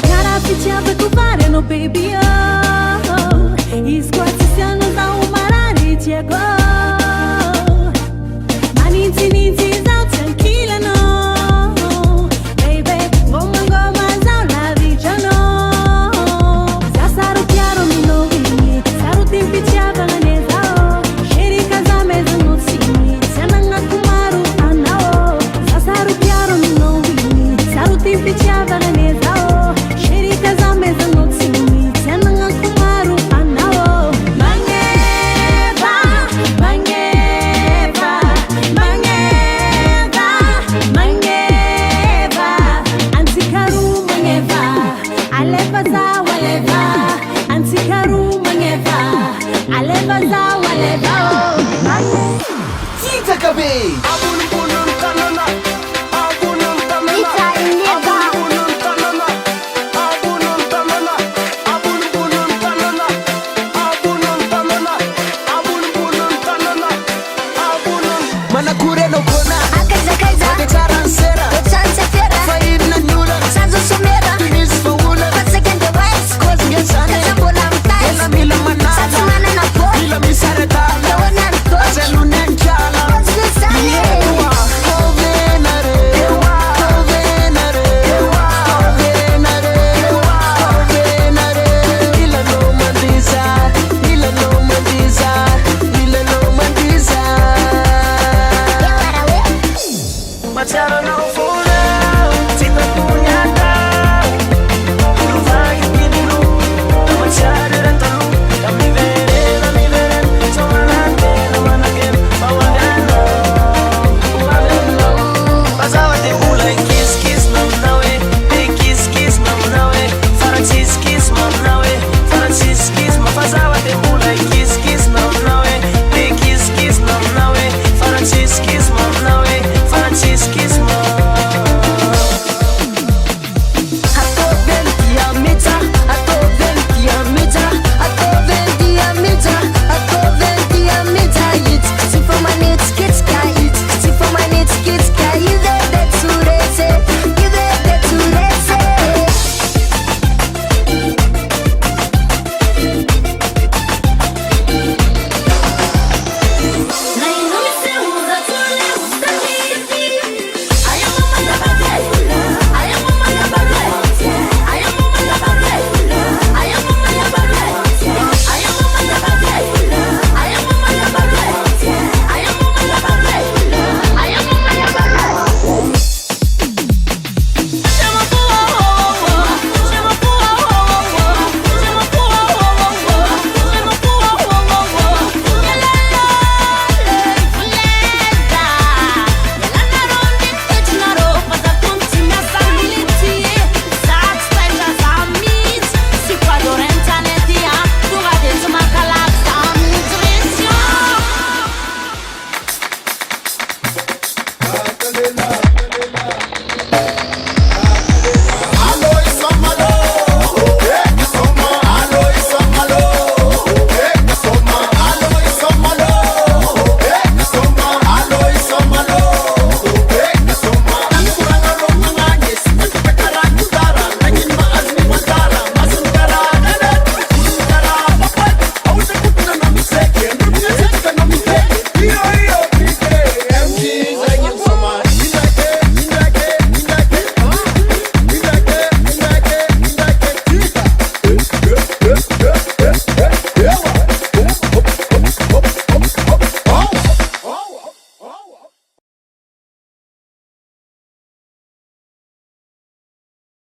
Cara picciava tu pare no baby oh. I squazzi siano da un marani Diego Ma ninzi zao tranquilla no Baby, goma zao la vigia no Sa saru chiaro mi no vini Saru tim picciava la neza oh Sheri casa meza no sini Siananga kumaru anao Sa saru chiaro mi no vini Saru tim picciava la neza oh Sheri casa meza no sini Siananga kumaru anao Mangeva, mangeva, mangeva, mangeva Antikaru mangeva Aleva za waleva Antikaru mangeva Aleva za waleva oh Mangeva Tita Kabe. Mana kure no kona Ode taransera Faid na nyula Tunis fawula Koz ngesane Ela mila manana Mila misaretala Azelu nenchala Yewa Kovenare Kovenare Kovenare Kovenare Ila no mandiza Ila no mandiza Ila no mandiza Machara não fura, sinta punhada. Tudo vai pedindo, machara rentalu. Da mi veren, só manaken, bawagano. Passava de bula e kiss não é, kiss não é, Francis kiss não é, Francis kiss, mas passava de bula e kiss não é, kiss não é, Francis kiss não é, Francis kiss não. Candela.